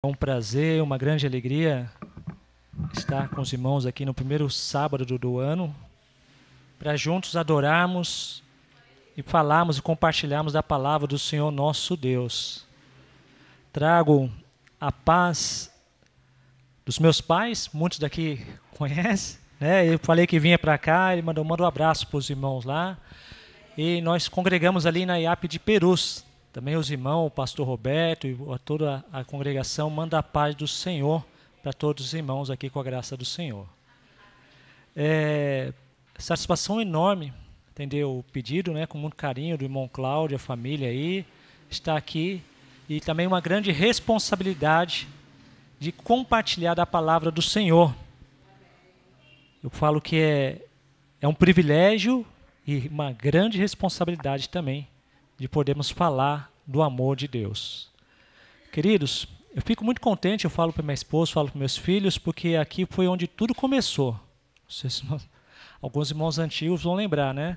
É um prazer, uma grande alegria estar com os irmãos aqui no primeiro sábado do ano, para juntos adorarmos e falarmos e compartilharmos da palavra do Senhor nosso Deus. Trago a paz dos meus pais, muitos daqui conhecem, né? Eu falei que vinha para cá, ele mandou um abraço para os irmãos lá. E nós congregamos ali na IAP de Perus. Também os irmãos, o pastor Roberto e toda a congregação manda a paz do Senhor para todos os irmãos aqui com a graça do Senhor. Satisfação enorme atender o pedido, né, com muito carinho do irmão Cláudio, a família aí, estar aqui. E também uma grande responsabilidade de compartilhar da palavra do Senhor. Eu falo que é um privilégio e uma grande responsabilidade também de podermos falar do amor de Deus. Queridos, eu fico muito contente, eu falo para minha esposa, falo para meus filhos, porque aqui foi onde tudo começou. Alguns irmãos antigos vão lembrar, né?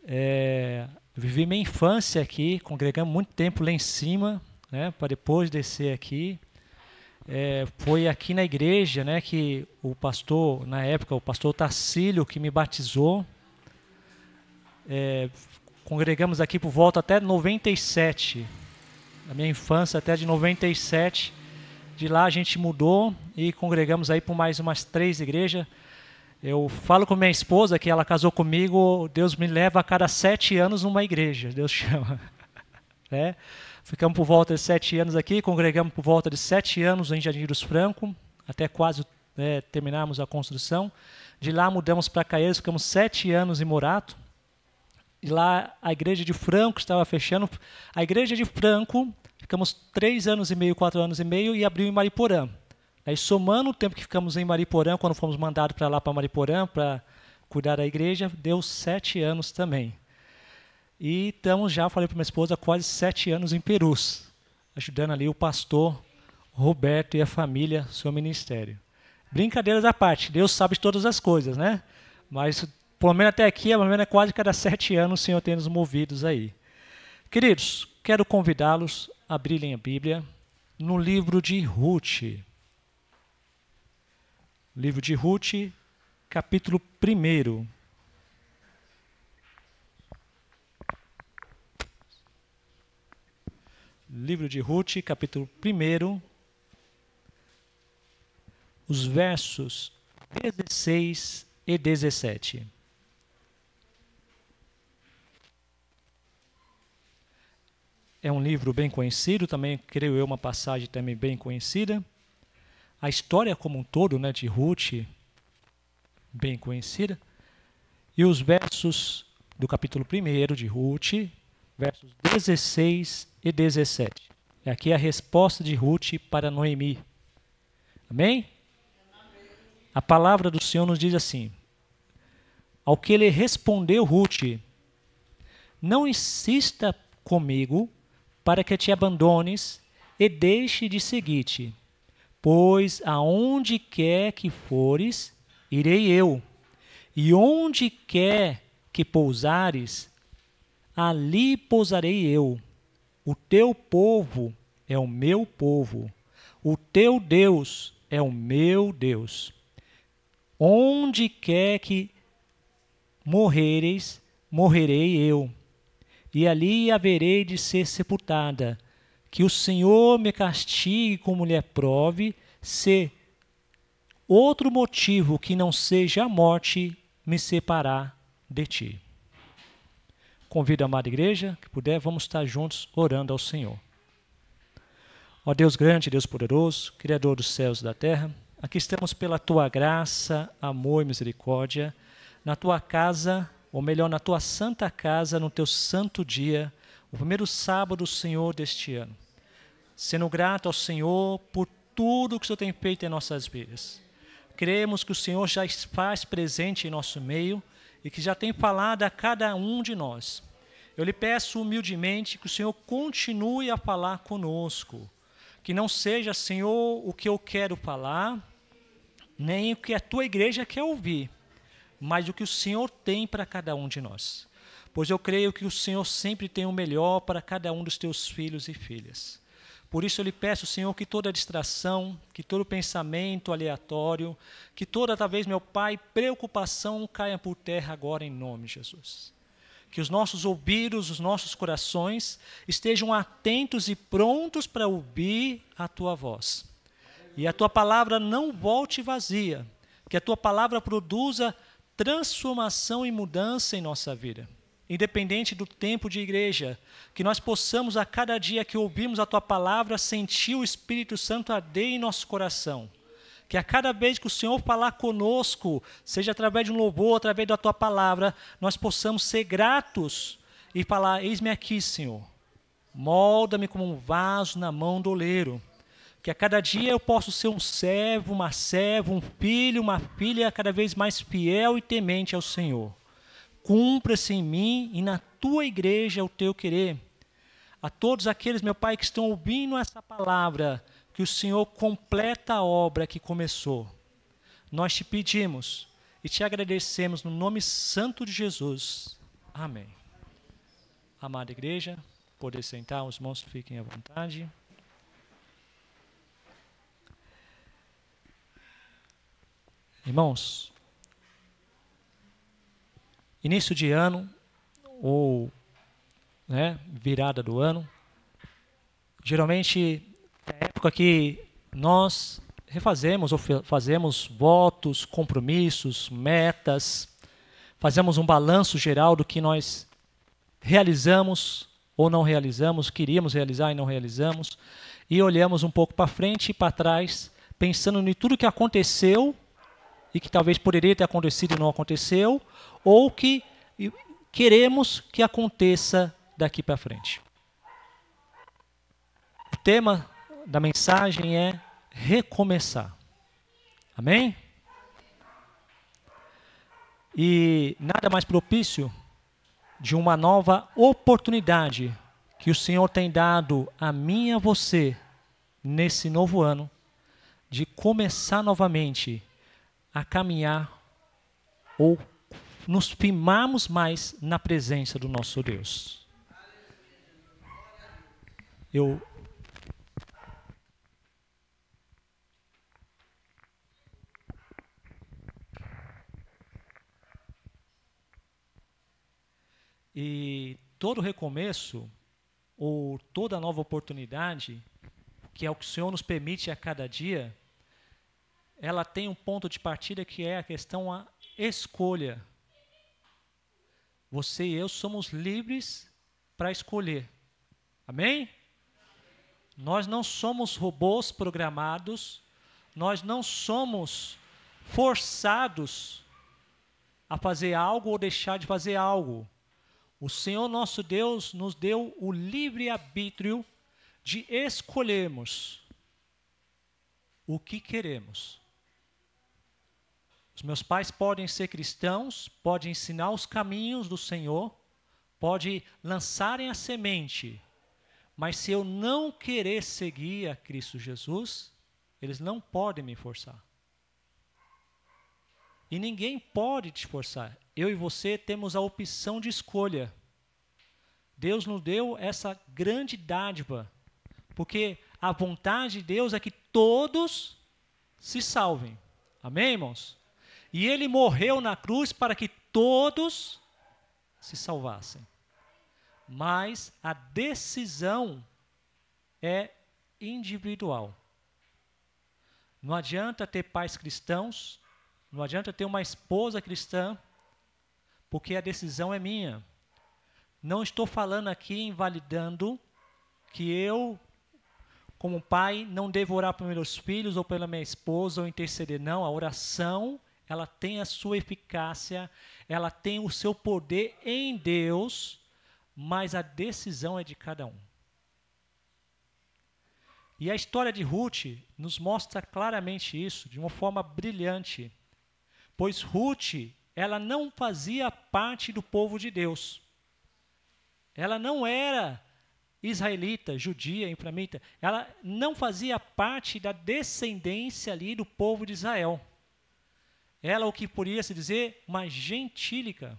Eu vivi minha infância aqui, congregamos muito tempo lá em cima, né, para depois descer aqui. Foi aqui na igreja, né, que o pastor, na época, o pastor Tarcílio, que me batizou. Congregamos aqui por volta até 97, na minha infância até de 97. De lá a gente mudou e congregamos aí por mais umas 3 igrejas. Eu falo com minha esposa que ela casou comigo, Deus me leva a cada 7 anos numa igreja, Deus chama. Ficamos por volta de 7 anos aqui, congregamos por volta de 7 anos em Jardim dos Francos, até quase terminarmos a construção. De lá mudamos para Caieiros, ficamos 7 anos em Morato. E lá a igreja de Franco estava fechando. A igreja de Franco, ficamos 3 anos e meio, 4 anos e meio, e abriu em Mariporã. Aí, somando o tempo que ficamos em Mariporã, quando fomos mandados para lá, para Mariporã, para cuidar da igreja, deu 7 anos também. E estamos já, falei para minha esposa, quase 7 anos em Perus, ajudando ali o pastor Roberto e a família, seu ministério. Brincadeiras à parte, Deus sabe de todas as coisas, né? Mas, pelo menos até aqui, pelo menos quase cada 7 anos o Senhor tem nos movidos aí. Queridos, quero convidá-los a abrirem a Bíblia no livro de Ruth. Livro de Ruth, capítulo 1. Livro de Ruth, capítulo 1, os versos 16 e 17. É um livro bem conhecido, também, creio eu, uma passagem também bem conhecida. A história como um todo, né, de Ruth, bem conhecida. E os versos do capítulo 1 de Ruth, versos 16 e 17. Aqui é a resposta de Ruth para Noemi. Amém? A palavra do Senhor nos diz assim: ao que ele respondeu Ruth: não insista comigo para que te abandones e deixe de seguir-te, pois aonde quer que fores, irei eu, e onde quer que pousares, ali pousarei eu. O teu povo é o meu povo, o teu Deus é o meu Deus. Onde quer que morreres, morrerei eu, e ali haverei de ser sepultada. Que o Senhor me castigue como lhe aprove, se outro motivo que não seja a morte me separar de ti. Convido a amada igreja, que puder, vamos estar juntos orando ao Senhor. Ó Deus grande, Deus poderoso, Criador dos céus e da terra, aqui estamos pela tua graça, amor e misericórdia, na tua casa, ou melhor, na tua santa casa, no teu santo dia, o primeiro sábado, Senhor, deste ano. Sendo grato ao Senhor por tudo que o Senhor tem feito em nossas vidas. Cremos que o Senhor já faz presente em nosso meio e que já tem falado a cada um de nós. Eu lhe peço humildemente que o Senhor continue a falar conosco. Que não seja, Senhor, o que eu quero falar, nem o que a tua igreja quer ouvir, mas o que o Senhor tem para cada um de nós. Pois eu creio que o Senhor sempre tem o melhor para cada um dos teus filhos e filhas. Por isso eu lhe peço, Senhor, que toda distração, que todo pensamento aleatório, que toda, talvez, meu Pai, preocupação caia por terra agora em nome de Jesus. Que os nossos ouvidos, os nossos corações estejam atentos e prontos para ouvir a Tua voz. E a Tua palavra não volte vazia, que a Tua palavra produza transformação e mudança em nossa vida. Independente do tempo de igreja, que nós possamos a cada dia que ouvimos a Tua palavra sentir o Espírito Santo arder em nosso coração. Que a cada vez que o Senhor falar conosco, seja através de um louvor, através da Tua palavra, nós possamos ser gratos e falar: eis-me aqui, Senhor, molda-me como um vaso na mão do oleiro. Que a cada dia eu possa ser um servo, uma serva, um filho, uma filha cada vez mais fiel e temente ao Senhor. Cumpra-se em mim e na Tua igreja o Teu querer. A todos aqueles, meu Pai, que estão ouvindo essa palavra, que o Senhor completa a obra que começou. Nós te pedimos e te agradecemos no nome santo de Jesus. Amém. Amada igreja, poder sentar, os irmãos fiquem à vontade. Irmãos, início de ano, ou virada do ano, geralmente é a época que nós refazemos ou fazemos votos, compromissos, metas, fazemos um balanço geral do que nós realizamos ou não realizamos, queríamos realizar e não realizamos, e olhamos um pouco para frente e para trás, pensando em tudo que aconteceu e que talvez poderia ter acontecido e não aconteceu, ou que queremos que aconteça daqui para frente. O tema da mensagem é recomeçar. Amém? E nada mais propício de uma nova oportunidade que o Senhor tem dado a mim e a você nesse novo ano, de começar novamente a caminhar ou nos firmarmos mais na presença do nosso Deus. E todo recomeço, ou toda nova oportunidade, que é o que o Senhor nos permite a cada dia, ela tem um ponto de partida que é a questão da escolha. Você e eu somos livres para escolher. Amém? Nós não somos robôs programados, nós não somos forçados a fazer algo ou deixar de fazer algo. O Senhor nosso Deus nos deu o livre-arbítrio de escolhermos o que queremos. Os meus pais podem ser cristãos, podem ensinar os caminhos do Senhor, podem lançarem a semente, mas se eu não querer seguir a Cristo Jesus, eles não podem me forçar. E ninguém pode te forçar. Eu e você temos a opção de escolha. Deus nos deu essa grande dádiva, porque a vontade de Deus é que todos se salvem. Amém, irmãos? E Ele morreu na cruz para que todos se salvassem. Mas a decisão é individual. Não adianta ter pais cristãos, não adianta ter uma esposa cristã, porque a decisão é minha. Não estou falando aqui invalidando que eu, como pai, não devo orar pelos meus filhos ou pela minha esposa ou interceder. Não, a oração, ela tem a sua eficácia, ela tem o seu poder em Deus, mas a decisão é de cada um. E a história de Ruth nos mostra claramente isso, de uma forma brilhante. Pois Ruth, ela não fazia parte do povo de Deus. Ela não era israelita, judia, efraimita. Ela não fazia parte da descendência ali do povo de Israel. Ela, o que poderia se dizer, uma gentílica.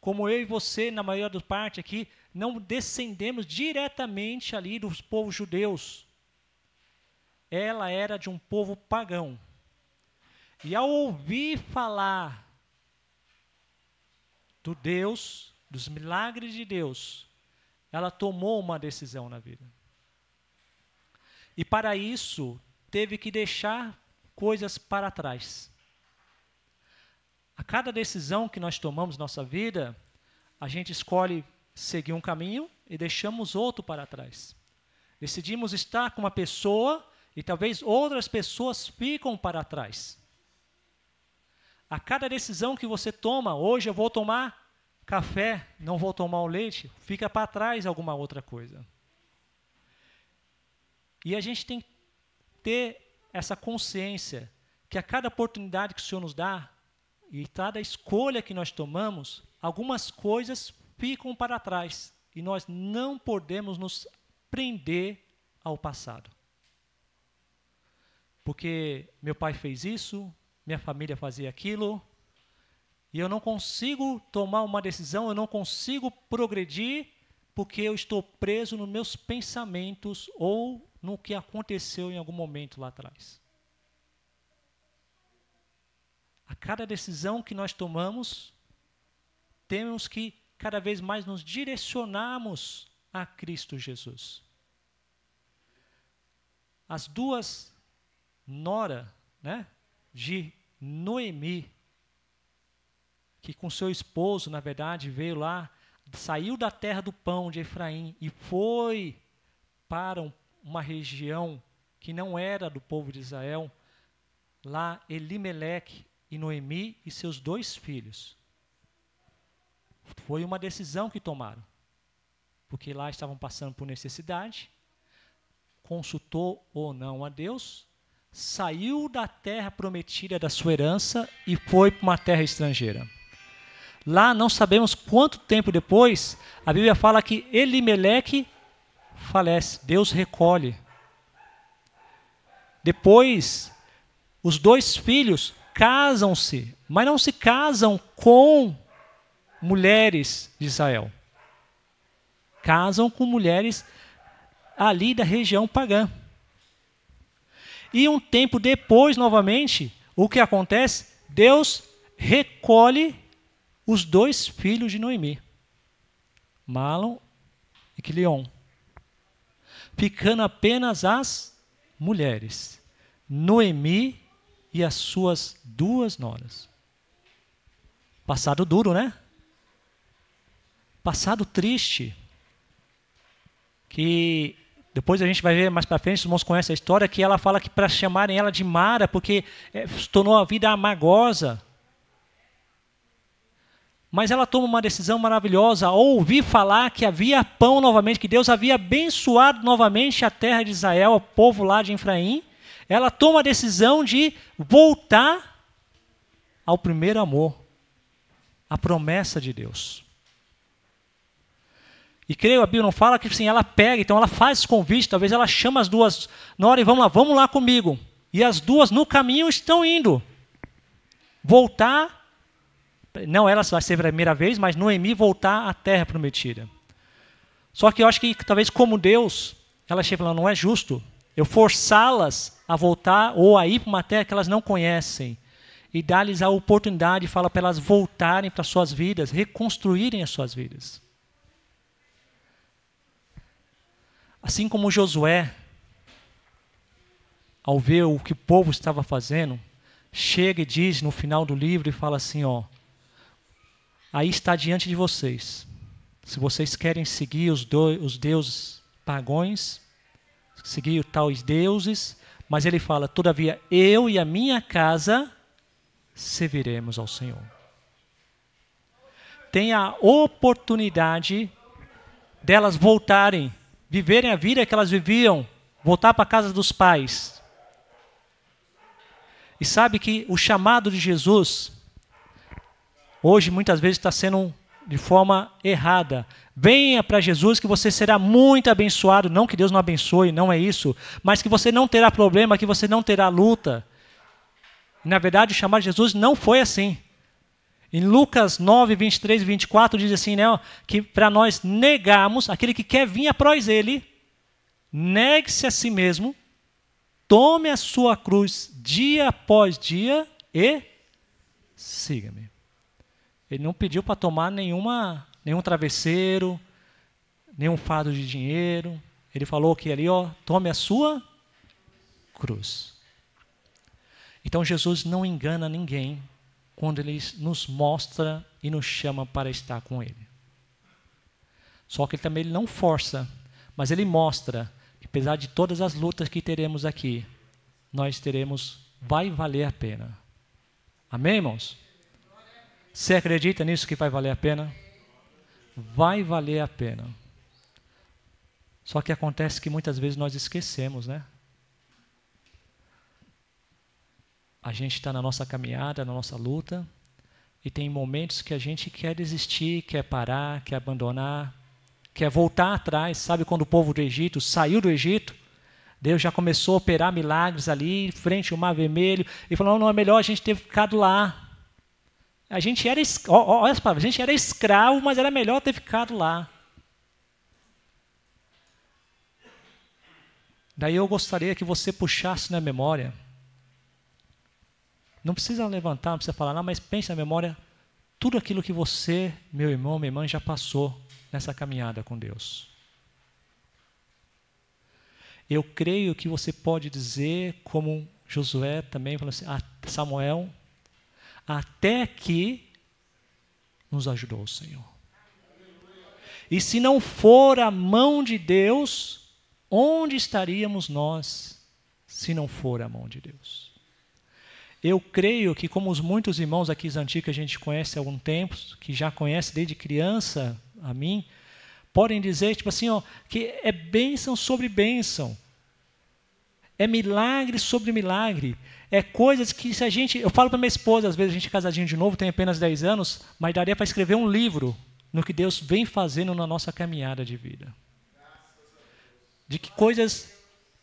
como eu e você, na maioria das partes aqui, não descendemos diretamente ali dos povos judeus. Ela era de um povo pagão. E ao ouvir falar do Deus, dos milagres de Deus, ela tomou uma decisão na vida. E para isso, teve que deixar coisas para trás. A cada decisão que nós tomamos na nossa vida, a gente escolhe seguir um caminho e deixamos outro para trás. Decidimos estar com uma pessoa e talvez outras pessoas ficam para trás. A cada decisão que você toma, hoje eu vou tomar café, não vou tomar o leite, fica para trás alguma outra coisa. E a gente tem que ter essa consciência que a cada oportunidade que o Senhor nos dá, e cada escolha que nós tomamos, algumas coisas ficam para trás. E nós não podemos nos prender ao passado. Porque meu pai fez isso, minha família fazia aquilo, e eu não consigo tomar uma decisão, eu não consigo progredir, porque eu estou preso nos meus pensamentos ou no que aconteceu em algum momento lá atrás. A cada decisão que nós tomamos, temos que cada vez mais nos direcionarmos a Cristo Jesus. As duas noras, de Noemi, que com seu esposo, na verdade, veio lá, saiu da terra do pão de Efraim e foi para uma região que não era do povo de Israel, lá Elimeleque e Noemi e seus 2 filhos. Foi uma decisão que tomaram, porque lá estavam passando por necessidade, consultou ou não a Deus, saiu da terra prometida da sua herança e foi para uma terra estrangeira. Lá não sabemos quanto tempo depois, a Bíblia fala que Elimeleque falece, Deus recolhe. Depois, os 2 filhos casam-se, mas não se casam com mulheres de Israel. Casam com mulheres ali da região pagã. E um tempo depois, novamente, o que acontece? Deus recolhe os 2 filhos de Noemi, Malom e Quilion, ficando apenas as mulheres, Noemi e as suas 2 noras. Passado duro, né? Passado triste. Que depois a gente vai ver mais para frente, os irmãos conhecem a história, que ela fala que para chamarem ela de Mara, porque se tornou a vida amargosa. Mas ela toma uma decisão maravilhosa, ao ouvir falar que havia pão novamente, que Deus havia abençoado novamente a terra de Israel, o povo lá de Efraim. Ela toma a decisão de voltar ao primeiro amor, à promessa de Deus. E creio, a Bíblia não fala que assim, ela pega, então ela faz esse convite, talvez ela chama as 2 noras e vamos lá comigo. E as 2 no caminho estão indo. Voltar, não ela vai ser a primeira vez, mas Noemi voltar à terra prometida. Só que eu acho que talvez como Deus, ela chega falando, não é justo eu forçá-las a voltar ou a ir para uma terra que elas não conhecem. E dar-lhes a oportunidade, fala para elas voltarem para suas vidas, reconstruírem as suas vidas. Assim como Josué, ao ver o que o povo estava fazendo, chega e diz no final do livro e fala assim, aí está diante de vocês. Se vocês querem seguir os deuses pagãos, seguir tais deuses, mas ele fala, todavia eu e a minha casa serviremos ao Senhor. Tem a oportunidade delas voltarem, viverem a vida que elas viviam, voltar para a casa dos pais. E sabe que o chamado de Jesus, hoje muitas vezes está sendo de forma errada. Venha para Jesus que você será muito abençoado. Não que Deus não abençoe, não é isso. Mas que você não terá problema, que você não terá luta. Na verdade, o chamado de Jesus não foi assim. Em Lucas 9, 23 e 24 diz assim, né, ó, que para nós negarmos, aquele que quer vir após ele, negue-se a si mesmo, tome a sua cruz dia após dia e siga-me. Ele não pediu para tomar nenhum travesseiro, nenhum fardo de dinheiro. Ele falou que ali, ó, tome a sua cruz. Então Jesus não engana ninguém quando ele nos mostra e nos chama para estar com ele. Só que ele não força, mas ele mostra que apesar de todas as lutas que teremos aqui, vai valer a pena. Amém, irmãos? Você acredita nisso que vai valer a pena? Vai valer a pena. Só que acontece que muitas vezes nós esquecemos, né? A gente está na nossa caminhada, na nossa luta, e tem momentos que a gente quer desistir, quer parar, quer abandonar, quer voltar atrás. Sabe quando o povo do Egito saiu do Egito? Deus já começou a operar milagres ali, frente ao Mar Vermelho, e falou, não, é melhor a gente ter ficado lá. A gente era, olha as palavras, a gente era escravo, mas era melhor ter ficado lá. Daí eu gostaria que você puxasse na memória. Não precisa levantar, não precisa falar, não, mas pense na memória tudo aquilo que você, meu irmão, minha irmã, já passou nessa caminhada com Deus. Eu creio que você pode dizer, como Josué também falou assim, Samuel, até que nos ajudou o Senhor. E se não for a mão de Deus, onde estaríamos nós se não for a mão de Deus? Eu creio que, como os muitos irmãos aqui antigos que a gente conhece há algum tempo, que já conhece desde criança a mim, podem dizer, tipo assim, ó, que é bênção sobre bênção. É milagre sobre milagre. É coisas que se a gente... Eu falo para minha esposa, às vezes a gente é casadinho de novo, tem apenas 10 anos, mas daria para escrever um livro no que Deus vem fazendo na nossa caminhada de vida. De que coisas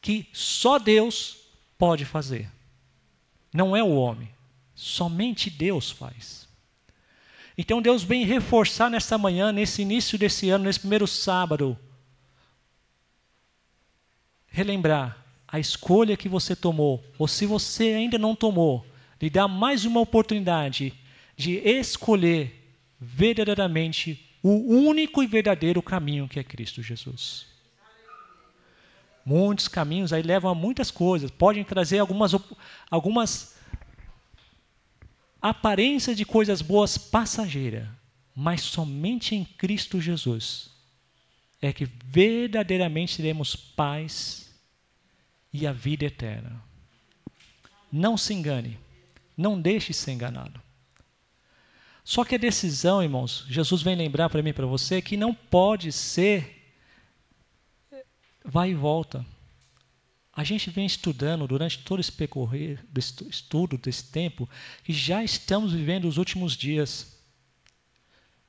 que só Deus pode fazer. Não é o homem. Somente Deus faz. Então Deus vem reforçar nesta manhã, nesse início desse ano, nesse primeiro sábado, relembrar a escolha que você tomou, ou se você ainda não tomou, lhe dá mais uma oportunidade de escolher verdadeiramente o único e verdadeiro caminho que é Cristo Jesus. Muitos caminhos aí levam a muitas coisas, podem trazer algumas aparências de coisas boas passageiras, mas somente em Cristo Jesus é que verdadeiramente teremos paz e a vida eterna. Não se engane, não deixe ser enganado. Só que a decisão, irmãos, Jesus vem lembrar para mim e para você que não pode ser vai e volta. A gente vem estudando durante todo esse percorrer, estudo desse tempo, que já estamos vivendo os últimos dias.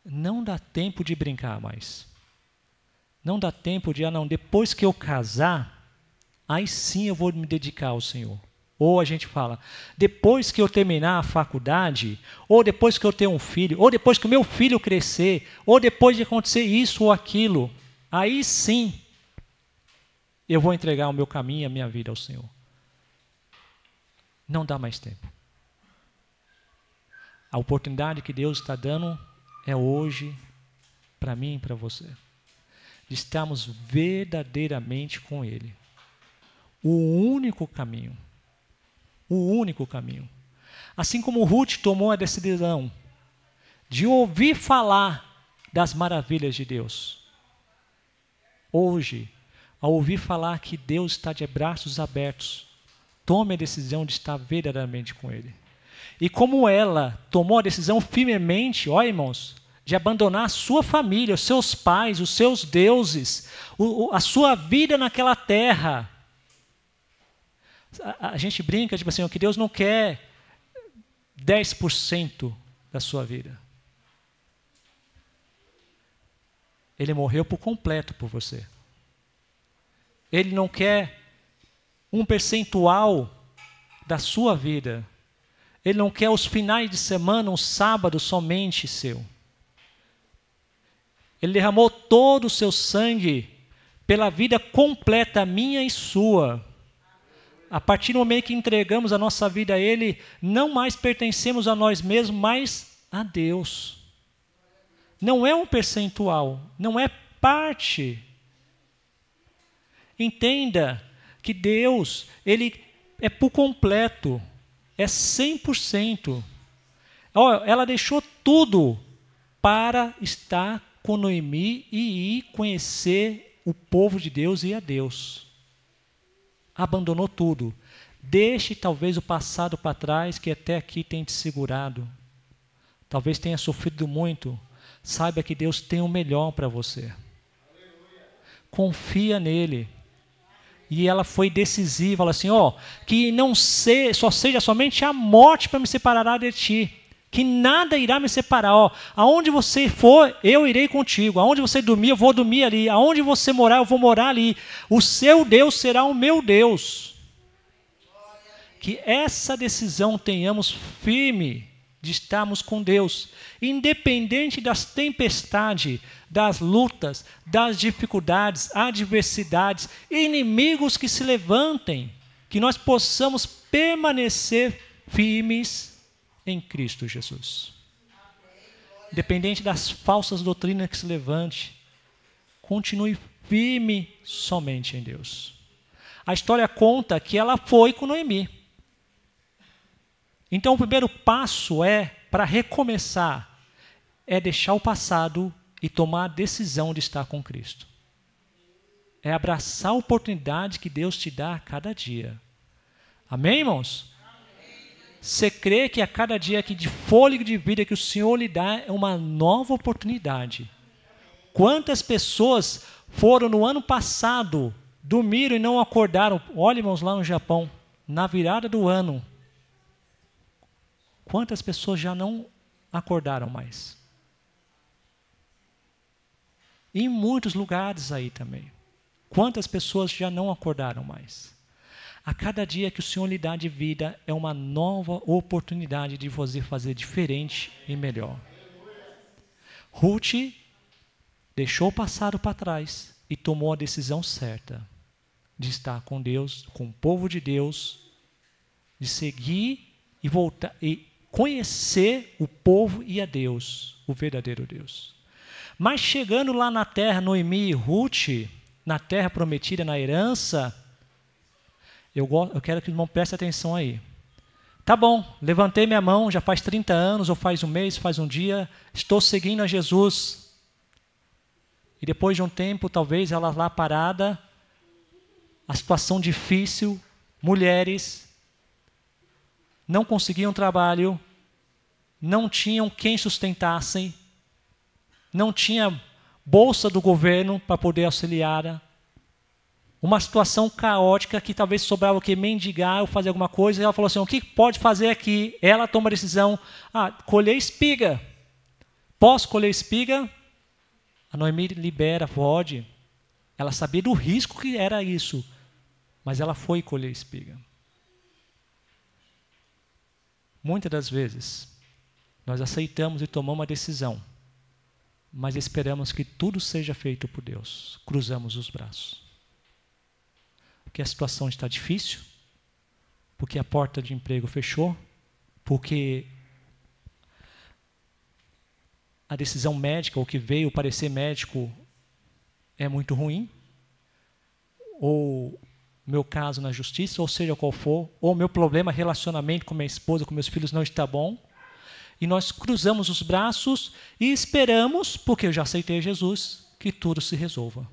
Não dá tempo de brincar mais. Não dá tempo de, depois que eu casar, aí sim eu vou me dedicar ao Senhor. Ou a gente fala, depois que eu terminar a faculdade, ou depois que eu ter um filho, ou depois que o meu filho crescer, ou depois de acontecer isso ou aquilo, aí sim eu vou entregar o meu caminho e a minha vida ao Senhor. Não dá mais tempo. A oportunidade que Deus está dando é hoje, para mim e para você, de estarmos verdadeiramente com Ele. O único caminho. O único caminho. Assim como Ruth tomou a decisão de ouvir falar das maravilhas de Deus. Hoje, ao ouvir falar que Deus está de braços abertos, tome a decisão de estar verdadeiramente com Ele. E como ela tomou a decisão firmemente, ó irmãos, de abandonar a sua família, os seus pais, os seus deuses, a sua vida naquela terra. A gente brinca, tipo assim, que Deus não quer 10% da sua vida. Ele morreu por completo por você. Ele não quer um percentual da sua vida. Ele não quer os finais de semana, um sábado somente seu. Ele derramou todo o seu sangue pela vida completa, minha e sua. A partir do momento que entregamos a nossa vida a Ele, não mais pertencemos a nós mesmos, mas a Deus. Não é um percentual, não é parte. Entenda que Deus, Ele é por completo, é 100%. Ela deixou tudo para estar com Noemi e ir conhecer o povo de Deus e a Deus. Abandonou tudo. Deixe talvez o passado para trás que até aqui tem te segurado. Talvez tenha sofrido muito. Saiba que Deus tem o melhor para você. Confia nele. E ela foi decisiva, ela assim, que só seja somente a morte para me separar de ti. Que nada irá me separar. Aonde você for, eu irei contigo. Aonde você dormir, eu vou dormir ali. Aonde você morar, eu vou morar ali. O seu Deus será o meu Deus. Que essa decisão tenhamos firme de estarmos com Deus, independente das tempestades, das lutas, das dificuldades, adversidades, inimigos que se levantem, que nós possamos permanecer firmes em Cristo Jesus. Independente das falsas doutrinas que se levante, continue firme somente em Deus. A história conta que ela foi com Noemi. Então o primeiro passo para recomeçar, é deixar o passado e tomar a decisão de estar com Cristo. É abraçar a oportunidade que Deus te dá a cada dia. Amém, irmãos? Você crê que a cada dia aqui de fôlego de vida que o Senhor lhe dá é uma nova oportunidade. Quantas pessoas foram no ano passado, dormiram e não acordaram? Olha, irmãos, lá no Japão, na virada do ano, quantas pessoas já não acordaram mais? E em muitos lugares aí também. Quantas pessoas já não acordaram mais? A cada dia que o Senhor lhe dá de vida é uma nova oportunidade de você fazer diferente e melhor. Ruth deixou o passado para trás e tomou a decisão certa de estar com Deus, com o povo de Deus, de seguir e voltar e conhecer o povo e a Deus, o verdadeiro Deus. Mas chegando lá na terra, Noemi e Ruth, na terra prometida, na herança, eu quero que o irmão preste atenção aí. Tá bom, levantei minha mão, já faz 30 anos, ou faz um mês, faz um dia, estou seguindo a Jesus. E depois de um tempo, talvez ela lá parada, a situação difícil, mulheres, não conseguiam trabalho, não tinham quem sustentassem, não tinha bolsa do governo para poder auxiliar. Uma situação caótica que talvez sobrava o que? Mendigar ou fazer alguma coisa. E ela falou assim, o que pode fazer aqui? Ela toma a decisão, colher espiga. Posso colher espiga? A Noemi libera, pode. Ela sabia do risco que era isso, mas ela foi colher espiga. Muitas das vezes, nós aceitamos e tomamos uma decisão, mas esperamos que tudo seja feito por Deus. Cruzamos os braços. Porque a situação está difícil, porque a porta de emprego fechou, porque a decisão médica, o que veio, o parecer médico é muito ruim, ou meu caso na justiça, ou seja qual for, ou meu problema, relacionamento com minha esposa, com meus filhos não está bom, e nós cruzamos os braços e esperamos, porque eu já aceitei Jesus, que tudo se resolva.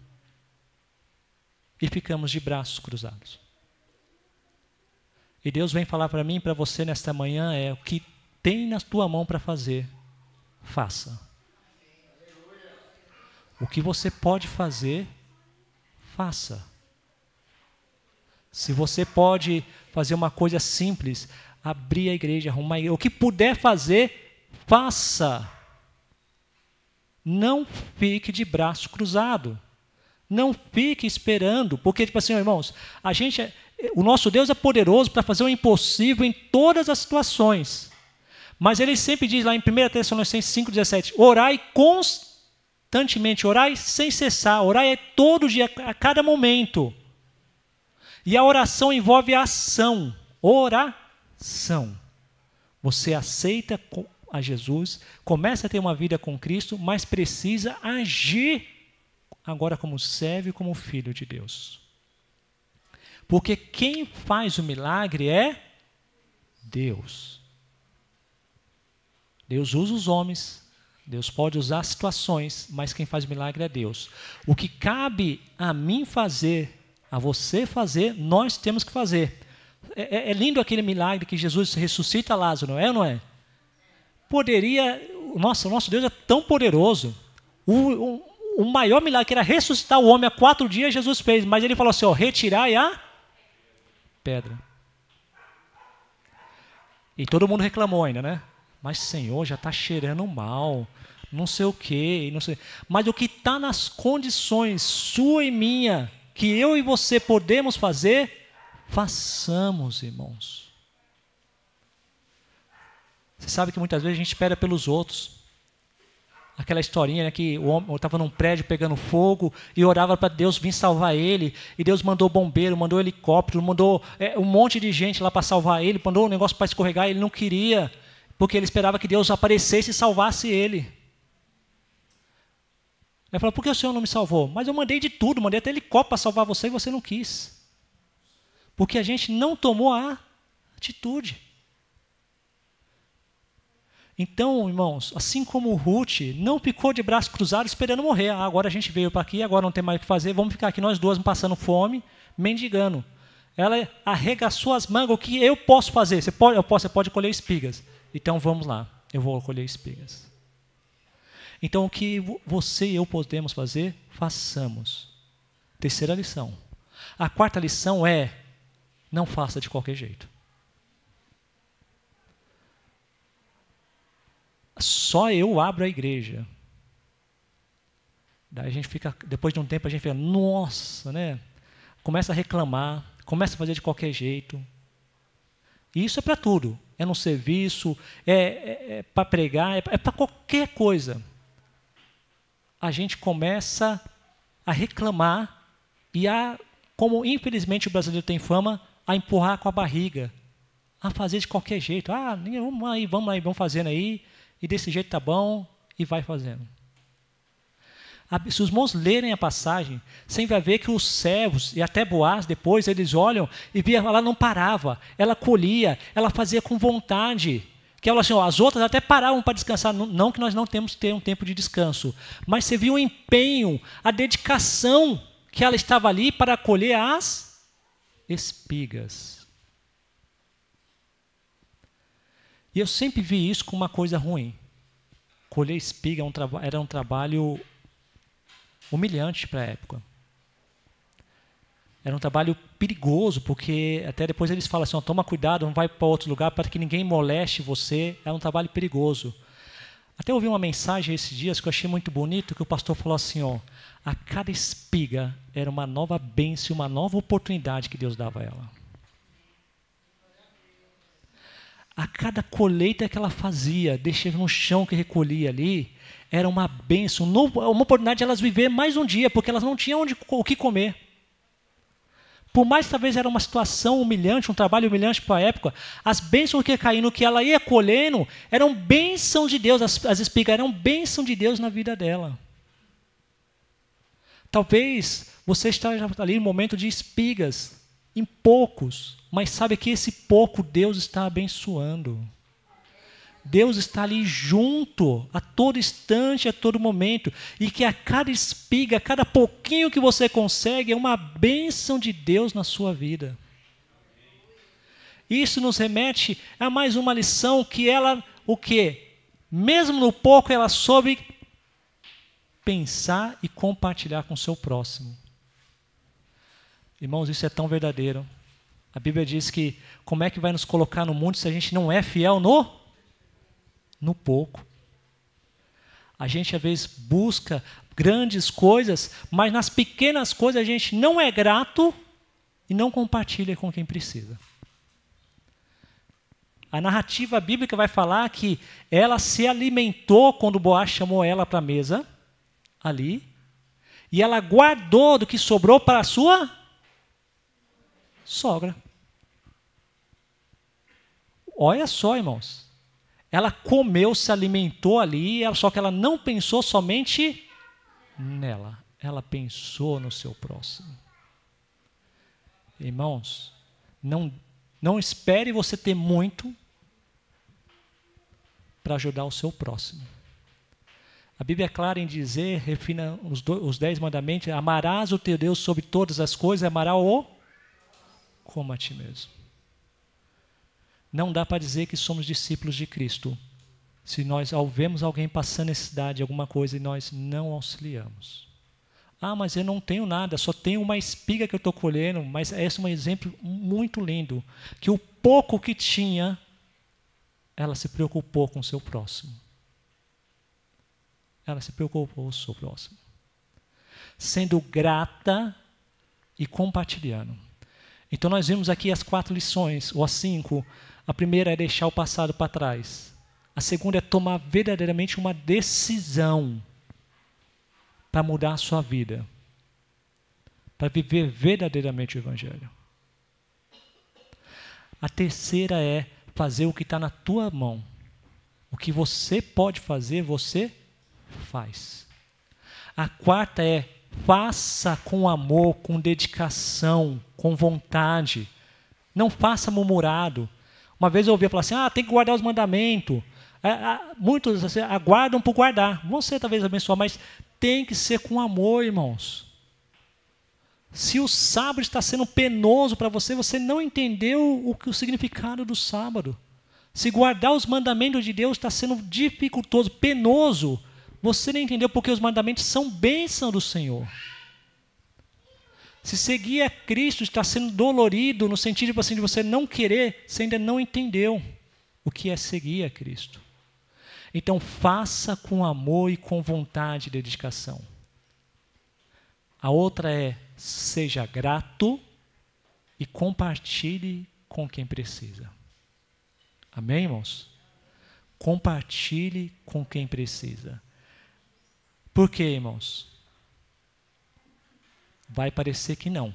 E ficamos de braços cruzados. E Deus vem falar para mim e para você nesta manhã o que tem na tua mão para fazer, faça. O que você pode fazer, faça. Se você pode fazer uma coisa simples, abrir a igreja, arrumar a igreja, o que puder fazer, faça. Não fique de braço cruzado. Não fique esperando, porque, tipo assim, irmãos, a gente o nosso Deus é poderoso para fazer o impossível em todas as situações. Mas ele sempre diz lá em 1 Tessalonicenses 5,17, orai constantemente, orai sem cessar, orai todo dia, a cada momento. E a oração envolve a ação, oração. Você aceita a Jesus, começa a ter uma vida com Cristo, mas precisa agir agora como servo e como filho de Deus. Porque quem faz o milagre é Deus. Deus usa os homens, Deus pode usar situações, mas quem faz o milagre é Deus. O que cabe a mim fazer, a você fazer, nós temos que fazer. É lindo aquele milagre que Jesus ressuscita Lázaro, não é ou não é? O nosso Deus é tão poderoso. O maior milagre que era ressuscitar o homem há 4 dias, Jesus fez. Mas ele falou assim, retirai a pedra. E todo mundo reclamou ainda, né? Mas Senhor, já está cheirando mal, não sei o quê. Não sei. Mas o que está nas condições sua e minha, que eu e você podemos fazer, façamos, irmãos. Você sabe que muitas vezes a gente espera pelos outros. Aquela historinha, né, que o homem estava num prédio pegando fogo e orava para Deus vir salvar ele. E Deus mandou bombeiro, mandou helicóptero, mandou um monte de gente lá para salvar ele, mandou um negócio para escorregar, ele não queria, porque ele esperava que Deus aparecesse e salvasse ele. Ele falou, por que o Senhor não me salvou? Mas eu mandei de tudo, mandei até helicóptero para salvar você e você não quis. Porque a gente não tomou a atitude. Então, irmãos, assim como Ruth não ficou de braço cruzado esperando morrer. Agora a gente veio para aqui, agora não tem mais o que fazer, vamos ficar aqui nós duas passando fome, mendigando. Ela arregaçou as mangas, o que eu posso fazer? Você pode colher espigas. Então vamos lá, eu vou colher espigas. Então o que você e eu podemos fazer, façamos. Terceira lição. A quarta lição é, não faça de qualquer jeito. Só eu abro a igreja. Daí a gente fica, depois de um tempo a gente fica, nossa, né? Começa a reclamar, começa a fazer de qualquer jeito. E isso é para tudo. É no serviço, é para pregar, é para qualquer coisa. A gente começa a reclamar e como infelizmente o brasileiro tem fama, a empurrar com a barriga, a fazer de qualquer jeito. Vamos aí, vamos fazendo aí. E desse jeito tá bom, e vai fazendo. Se os irmãos lerem a passagem, você vai ver que os servos, e até Boaz depois, eles olham e via, ela não parava, ela colhia, ela fazia com vontade. Que ela assim, as outras até paravam para descansar, não que nós não temos que ter um tempo de descanso, mas você viu o empenho, a dedicação que ela estava ali para colher as espigas. E eu sempre vi isso como uma coisa ruim. Colher espiga era um trabalho humilhante para a época. Era um trabalho perigoso, porque até depois eles falam assim, toma cuidado, não vai para outro lugar para que ninguém moleste você. Era um trabalho perigoso. Até ouvi uma mensagem esses dias que eu achei muito bonito, que o pastor falou assim, a cada espiga era uma nova bênção, uma nova oportunidade que Deus dava a ela. A cada colheita que ela fazia, deixava no chão que recolhia ali, era uma bênção, uma oportunidade de elas viver mais um dia, porque elas não tinham o que comer. Por mais que talvez era uma situação humilhante, um trabalho humilhante para a época, as bênçãos que caíam, que ela ia colhendo, eram bênçãos de Deus, as espigas eram bênção de Deus na vida dela. Talvez você esteja ali no momento de espigas, em poucos, mas sabe que esse pouco Deus está abençoando. Deus está ali junto, a todo instante, a todo momento, e que a cada espiga, a cada pouquinho que você consegue, é uma bênção de Deus na sua vida. Isso nos remete a mais uma lição que ela, o quê? Mesmo no pouco, ela soube pensar e compartilhar com o seu próximo. Irmãos, isso é tão verdadeiro. A Bíblia diz que como é que vai nos colocar no mundo se a gente não é fiel no pouco? A gente às vezes busca grandes coisas, mas nas pequenas coisas a gente não é grato e não compartilha com quem precisa. A narrativa bíblica vai falar que ela se alimentou quando Boaz chamou ela para a mesa, ali, e ela guardou do que sobrou para a sua sogra. Olha só, irmãos. Ela comeu, se alimentou ali, só que ela não pensou somente nela. Ela pensou no seu próximo. Irmãos, não espere você ter muito para ajudar o seu próximo. A Bíblia é clara em dizer, refina os 10 mandamentos, amarás o teu Deus sobre todas as coisas, amarás o como a ti mesmo. Não dá para dizer que somos discípulos de Cristo se nós vemos alguém passando necessidade de alguma coisa e nós não auxiliamos. Ah, mas eu não tenho nada, só tenho uma espiga que eu estou colhendo. Mas esse é um exemplo muito lindo, que o pouco que tinha, ela se preocupou com o seu próximo. Ela se preocupou com o seu próximo. Sendo grata e compartilhando. Então nós vimos aqui as 4 lições, ou as 5. A primeira é deixar o passado para trás. A segunda é tomar verdadeiramente uma decisão para mudar a sua vida. Para viver verdadeiramente o Evangelho. A terceira é fazer o que está na tua mão. O que você pode fazer, você faz. A quarta é faça com amor, com dedicação, com vontade. Não faça murmurado. Uma vez eu ouvi falar assim, tem que guardar os mandamentos. Muitos assim, aguardam por guardar. Vão ser talvez abençoados, mas tem que ser com amor, irmãos. Se o sábado está sendo penoso para você, você não entendeu o significado do sábado. Se guardar os mandamentos de Deus está sendo dificultoso, penoso, você não entendeu porque os mandamentos são bênção do Senhor. Se seguir a Cristo está sendo dolorido, no sentido assim, de você não querer, você ainda não entendeu o que é seguir a Cristo. Então, faça com amor e com vontade e dedicação. A outra é, seja grato e compartilhe com quem precisa. Amém, irmãos? Compartilhe com quem precisa. Por quê, irmãos? Vai parecer que não.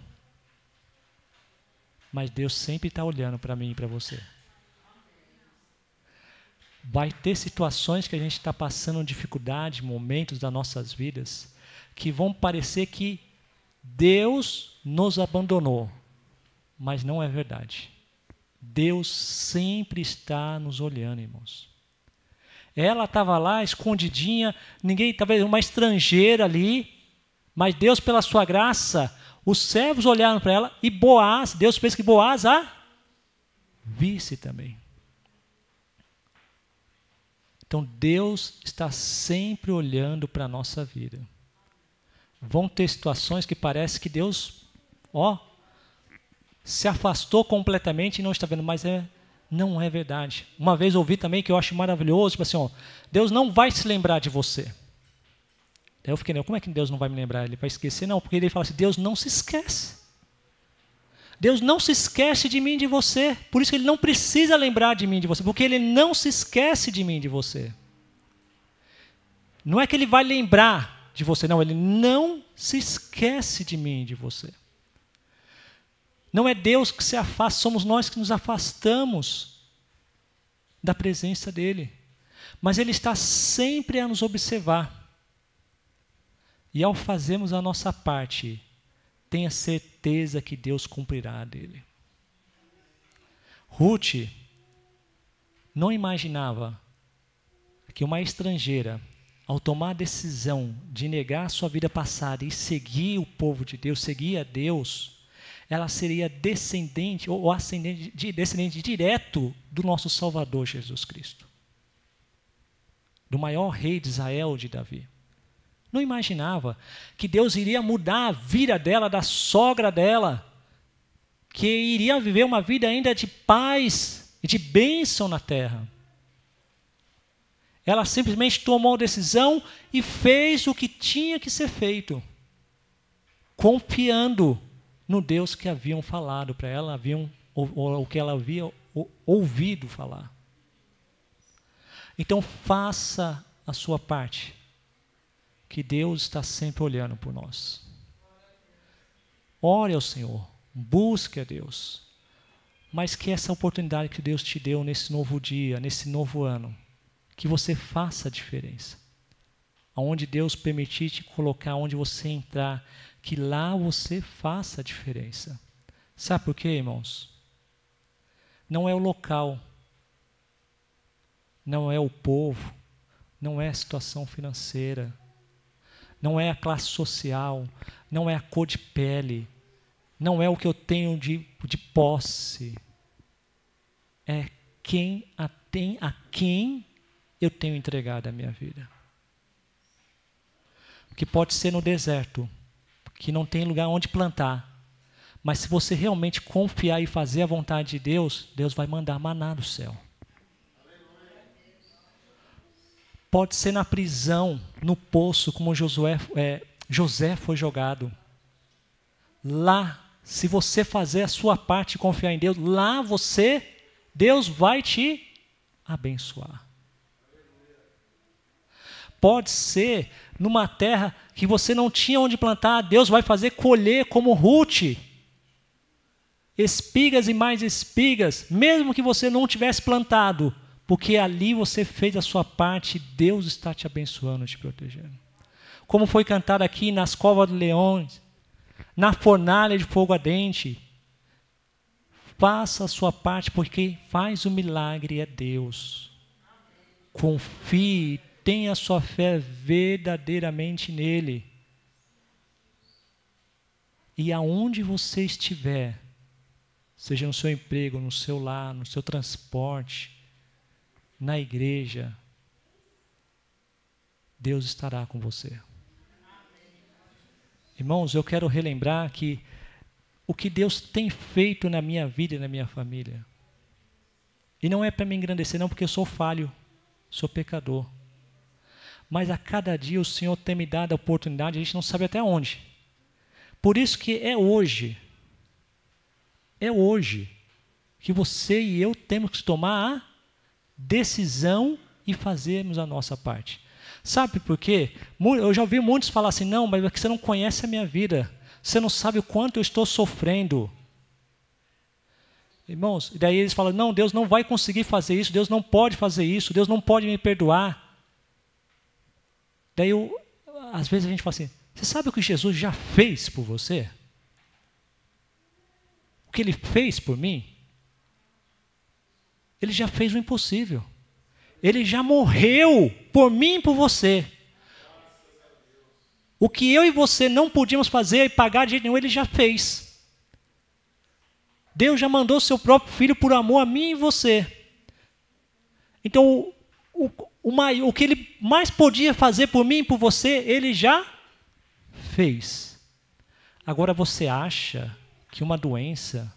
Mas Deus sempre está olhando para mim e para você. Vai ter situações que a gente está passando dificuldade, momentos das nossas vidas, que vão parecer que Deus nos abandonou. Mas não é verdade. Deus sempre está nos olhando, irmãos. Ela estava lá, escondidinha, ninguém, talvez uma estrangeira ali, mas Deus, pela sua graça, os servos olharam para ela e Boaz, Deus fez que Boaz a visse também. Então, Deus está sempre olhando para a nossa vida. Vão ter situações que parece que Deus, se afastou completamente e não está vendo, mas não é verdade. Uma vez ouvi também que eu acho maravilhoso, tipo assim, Deus não vai se lembrar de você. Daí eu fiquei, como é que Deus não vai me lembrar? Ele vai esquecer? Não, porque ele fala assim, Deus não se esquece. Deus não se esquece de mim e de você. Por isso que Ele não precisa lembrar de mim e de você, porque Ele não se esquece de mim e de você. Não é que Ele vai lembrar de você, não. Ele não se esquece de mim e de você. Não é Deus que se afasta, somos nós que nos afastamos da presença dEle. Mas Ele está sempre a nos observar. E ao fazermos a nossa parte, tenha certeza que Deus cumprirá a dele. Ruth não imaginava que uma estrangeira, ao tomar a decisão de negar a sua vida passada e seguir o povo de Deus, seguir a Deus, ela seria descendente ou descendente direto do nosso Salvador Jesus Cristo. Do maior rei de Israel, de Davi. Não imaginava que Deus iria mudar a vida dela, da sogra dela, que iria viver uma vida ainda de paz e de bênção na terra. Ela simplesmente tomou a decisão e fez o que tinha que ser feito, confiando no Deus que haviam falado para ela, o que ela havia ouvido falar. Então faça a sua parte, que Deus está sempre olhando por nós. Ore ao Senhor, busque a Deus, mas que essa oportunidade que Deus te deu nesse novo dia, nesse novo ano, que você faça a diferença. Aonde Deus permitir te colocar, onde você entrar, que lá você faça a diferença. Sabe por quê, irmãos? Não é o local, não é o povo, não é a situação financeira, não é a classe social, não é a cor de pele, não é o que eu tenho de posse. É a quem eu tenho entregado a minha vida. Que pode ser no deserto, que não tem lugar onde plantar. Mas se você realmente confiar e fazer a vontade de Deus, Deus vai mandar maná do céu. Pode ser na prisão, no poço, como José foi jogado. Lá, se você fazer a sua parte e confiar em Deus, lá Deus vai te abençoar. Pode ser numa terra que você não tinha onde plantar, Deus vai fazer colher como Ruth. Espigas e mais espigas, mesmo que você não tivesse plantado, porque ali você fez a sua parte, Deus está te abençoando, te protegendo. Como foi cantado aqui nas covas dos leões, na fornalha de fogo ardente. Faça a sua parte, porque faz o milagre é Deus. Confie, tenha a sua fé verdadeiramente nele. E aonde você estiver, seja no seu emprego, no seu lar, no seu transporte, na igreja, Deus estará com você. Irmãos, eu quero relembrar que o que Deus tem feito na minha vida e na minha família. E não é para me engrandecer, não, porque eu sou falho, sou pecador. Mas a cada dia o Senhor tem me dado a oportunidade, a gente não sabe até onde. Por isso que é hoje que você e eu temos que tomar a decisão e fazermos a nossa parte. Sabe por quê? Eu já ouvi muitos falar assim, não, mas é que você não conhece a minha vida. Você não sabe o quanto eu estou sofrendo. Irmãos, e daí eles falam, não, Deus não vai conseguir fazer isso, Deus não pode fazer isso, Deus não pode me perdoar. Daí, às vezes a gente fala assim, você sabe o que Jesus já fez por você? O que Ele fez por mim? Ele já fez o impossível. Ele já morreu por mim e por você. O que eu e você não podíamos fazer e pagar de jeito nenhum, Ele já fez. Deus já mandou seu próprio Filho por amor a mim e você. Então, o que Ele mais podia fazer por mim e por você, Ele já fez. Agora você acha que uma doença,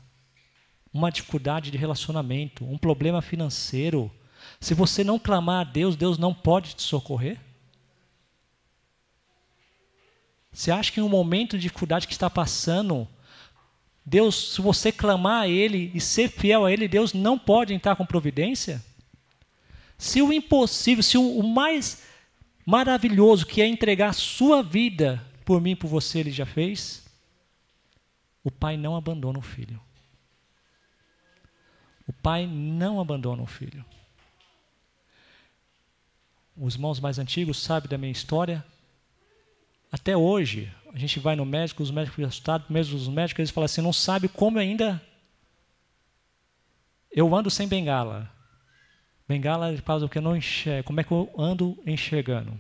uma dificuldade de relacionamento, um problema financeiro, se você não clamar a Deus, Deus não pode te socorrer? Você acha que em um momento de dificuldade que está passando, Deus, se você clamar a Ele e ser fiel a Ele, Deus não pode entrar com providência? Se o impossível, se o mais maravilhoso, que é entregar a sua vida por mim e por você, Ele já fez, o Pai não abandona o Filho. O Pai não abandona o Filho. Os irmãos mais antigos sabem da minha história. Até hoje, a gente vai no médico, os médicos ficam assustados, mesmo os médicos, eles falam assim, não sabe como ainda eu ando sem bengala. Bengala por causa do que eu não enxergo. Como é que eu ando enxergando?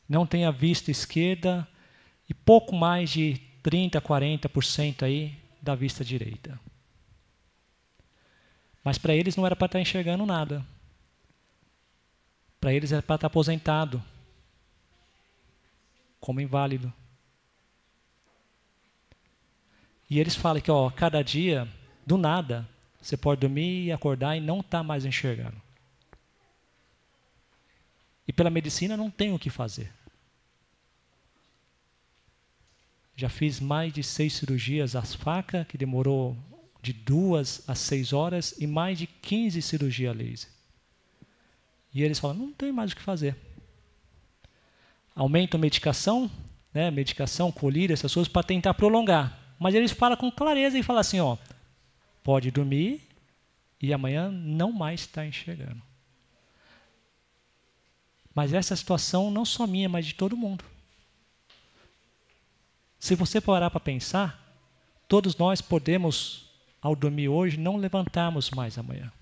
Não tenho a vista esquerda e pouco mais de 30%, 40% aí da vista direita. Mas para eles não era para estar enxergando nada. Para eles era para estar aposentado, como inválido. E eles falam que, cada dia, do nada, você pode dormir e acordar e não está mais enxergando. E pela medicina não tem o que fazer. Já fiz mais de 6 cirurgias às facas, que demorou de 2 a 6 horas, e mais de 15 cirurgias a laser. E eles falam, não tem mais o que fazer. Aumentam medicação, né, medicação, colírio, essas coisas, para tentar prolongar. Mas eles falam com clareza e falam assim, ó, pode dormir e amanhã não mais está enxergando. Mas essa situação não só minha, mas de todo mundo. Se você parar para pensar, todos nós podemos, ao dormir hoje, não levantarmos mais amanhã.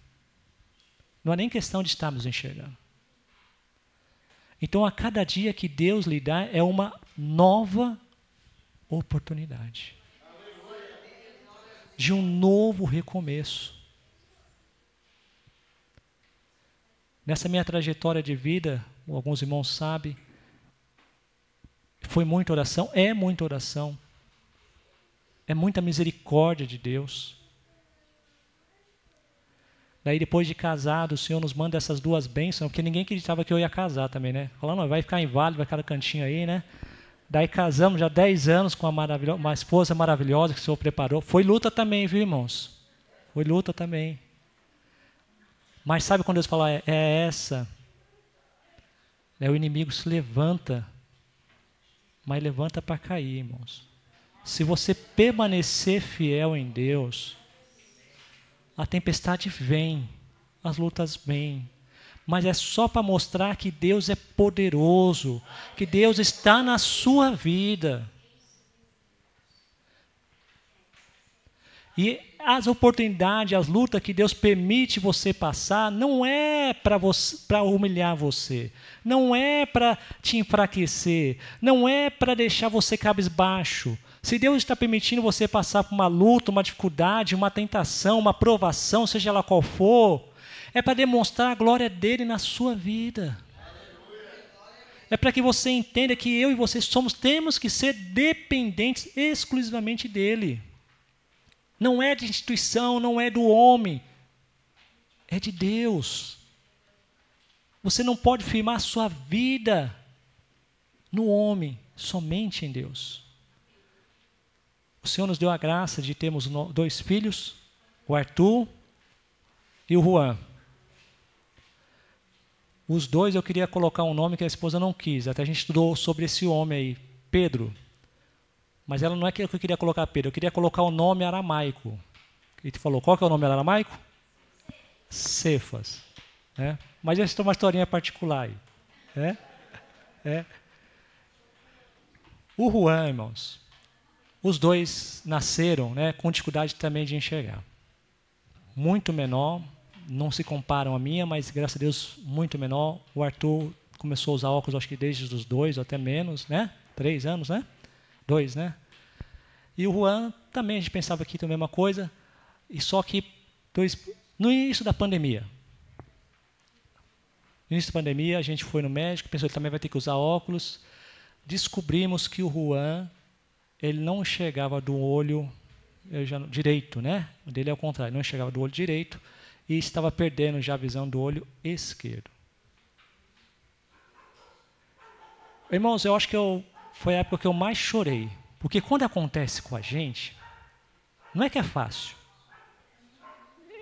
Não é nem questão de estarmos enxergando. Então, a cada dia que Deus lhe dá é uma nova oportunidade. De um novo recomeço. Nessa minha trajetória de vida, alguns irmãos sabem, foi muita oração, é muita oração. É muita misericórdia de Deus. Daí, depois de casado, o Senhor nos manda essas 2 bênçãos, porque ninguém acreditava que eu ia casar também, né? Falando, vai ficar inválido, vai ficar no cantinho aí, né? Daí casamos já 10 anos com uma esposa maravilhosa que o Senhor preparou. Foi luta também, viu, irmãos? Foi luta também. Mas sabe quando Deus fala, é essa? O inimigo se levanta, mas levanta para cair, irmãos. Se você permanecer fiel em Deus, a tempestade vem, as lutas vêm, mas é só para mostrar que Deus é poderoso, que Deus está na sua vida. E as oportunidades, as lutas que Deus permite você passar, não é para humilhar você, não é para te enfraquecer, não é para deixar você cabisbaixo. Se Deus está permitindo você passar por uma luta, uma dificuldade, uma tentação, uma provação, seja ela qual for, é para demonstrar a glória dele na sua vida. É para que você entenda que eu e você temos que ser dependentes exclusivamente dele. Não é de instituição, não é do homem, é de Deus. Você não pode firmar sua vida no homem, somente em Deus. O Senhor nos deu a graça de termos 2 filhos, o Arthur e o Juan. Os 2 eu queria colocar um nome que a esposa não quis, até a gente estudou sobre esse homem aí, Pedro. Mas ela não é que eu queria colocar Pedro, eu queria colocar o nome aramaico. Ele falou, qual que é o nome aramaico? Cefas. Né? Mas essa é uma historinha particular aí. O Juan, irmãos, os 2 nasceram, né, com dificuldade também de enxergar. Muito menor, não se comparam a minha, mas graças a Deus muito menor. O Arthur começou a usar óculos, acho que desde os 2 ou até menos, né? 3 anos, né? 2, né? E o Juan também, a gente pensava aqui a mesma coisa, e só que no início da pandemia. No início da pandemia, a gente foi no médico, pensou que ele também vai ter que usar óculos. Descobrimos que o Juan, ele não enxergava do olho direito, né? O dele é o contrário, não enxergava do olho direito e estava perdendo já a visão do olho esquerdo. Irmãos, eu acho que foi a época que eu mais chorei. Porque quando acontece com a gente, não é que é fácil.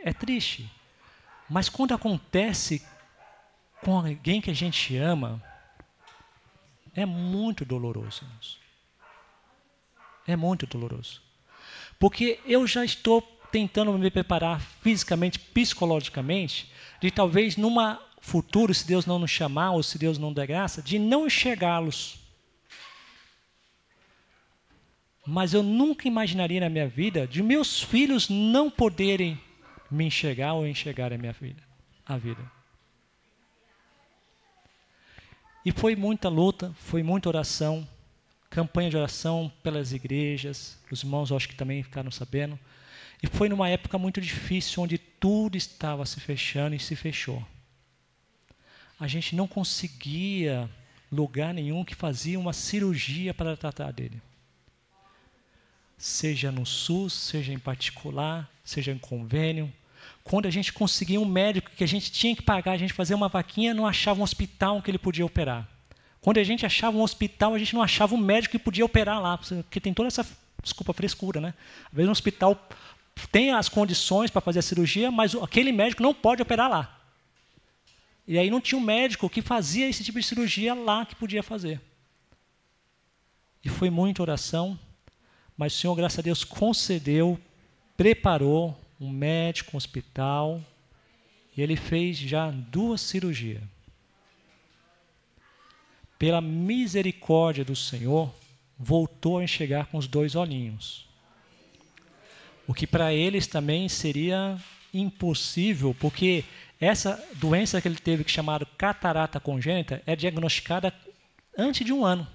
É triste. Mas quando acontece com alguém que a gente ama, é muito doloroso, irmãos. É muito doloroso. Porque eu já estou tentando me preparar fisicamente, psicologicamente, de talvez numa futuro, se Deus não nos chamar, ou se Deus não der graça, de não enxergá-los. Mas eu nunca imaginaria na minha vida de meus filhos não poderem me enxergar ou enxergar a vida. E foi muita luta, foi muita oração, campanha de oração pelas igrejas, os irmãos eu acho que também ficaram sabendo. E foi numa época muito difícil, onde tudo estava se fechando e se fechou. A gente não conseguia lugar nenhum que fazia uma cirurgia para tratar dele. Seja no SUS, seja em particular, seja em convênio. Quando a gente conseguia um médico que a gente tinha que pagar, a gente fazia uma vaquinha, não achava um hospital que ele podia operar. Quando a gente achava um hospital, a gente não achava um médico que podia operar lá, porque tem toda essa, desculpa, frescura, né? Às vezes um hospital tem as condições para fazer a cirurgia, mas aquele médico não pode operar lá. E aí não tinha um médico que fazia esse tipo de cirurgia lá que podia fazer. E foi muita oração, mas o Senhor, graças a Deus, concedeu, preparou um médico, um hospital, e ele fez já 2 cirurgias. Pela misericórdia do Senhor, voltou a enxergar com os 2 olhinhos. O que para eles também seria impossível, porque essa doença que ele teve, que chamada catarata congênita, é diagnosticada antes de 1 ano.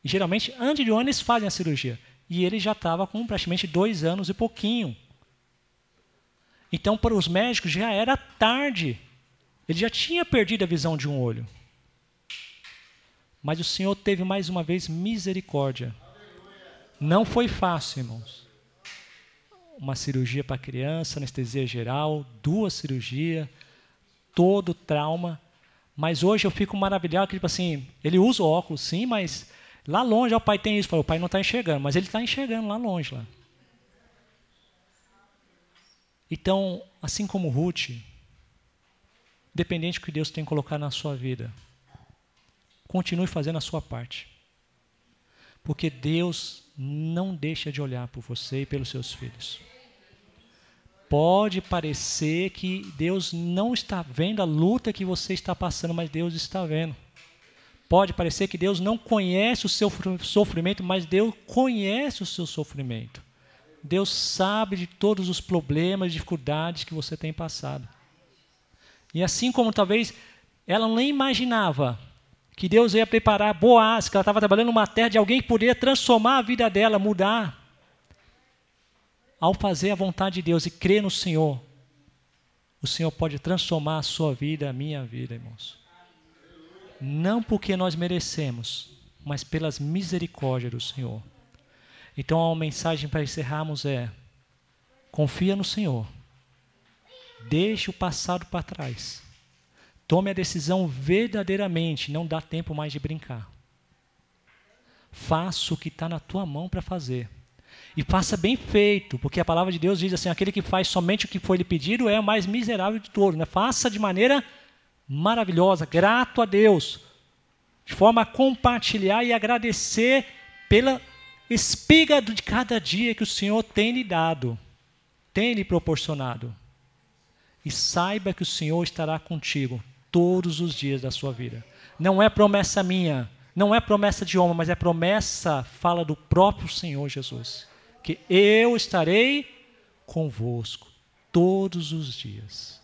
E geralmente, antes de 1 ano, eles fazem a cirurgia. E ele já estava com praticamente 2 anos e pouquinho. Então, para os médicos, já era tarde. Ele já tinha perdido a visão de um olho. Mas o Senhor teve mais uma vez misericórdia. Não foi fácil, irmãos. Uma cirurgia para criança, anestesia geral, 2 cirurgias, todo trauma. Mas hoje eu fico maravilhado que, tipo assim, ele usa o óculos, sim, mas lá longe, ó, o pai tem isso. O pai não está enxergando, mas ele está enxergando lá longe. Lá. Então, assim como Ruth, dependente do que Deus tem colocado na sua vida, continue fazendo a sua parte. Porque Deus não deixa de olhar por você e pelos seus filhos. Pode parecer que Deus não está vendo a luta que você está passando, mas Deus está vendo. Pode parecer que Deus não conhece o seu sofrimento, mas Deus conhece o seu sofrimento. Deus sabe de todos os problemas e dificuldades que você tem passado. E assim como talvez ela nem imaginava que Deus ia preparar Boaz, que ela estava trabalhando numa terra de alguém que poderia transformar a vida dela, mudar. Ao fazer a vontade de Deus e crer no Senhor, o Senhor pode transformar a sua vida, a minha vida, irmãos. Não porque nós merecemos, mas pelas misericórdias do Senhor. Então a mensagem para encerrarmos é: confia no Senhor. Deixe o passado para trás. Tome a decisão verdadeiramente, não dá tempo mais de brincar. Faça o que está na tua mão para fazer. E faça bem feito, porque a palavra de Deus diz assim, aquele que faz somente o que foi lhe pedido é o mais miserável de todos. Né? Faça de maneira maravilhosa, grato a Deus, de forma a compartilhar e agradecer pela espiga de cada dia que o Senhor tem lhe dado, tem lhe proporcionado. E saiba que o Senhor estará contigo todos os dias da sua vida. Não é promessa minha, não é promessa de homem, mas é promessa, fala do próprio Senhor Jesus. Que eu estarei convosco todos os dias.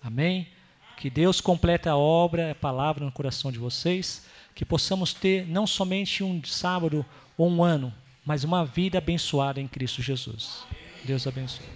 Amém? Que Deus complete a obra, a palavra no coração de vocês. Que possamos ter não somente um sábado ou um ano, mas uma vida abençoada em Cristo Jesus. Deus abençoe.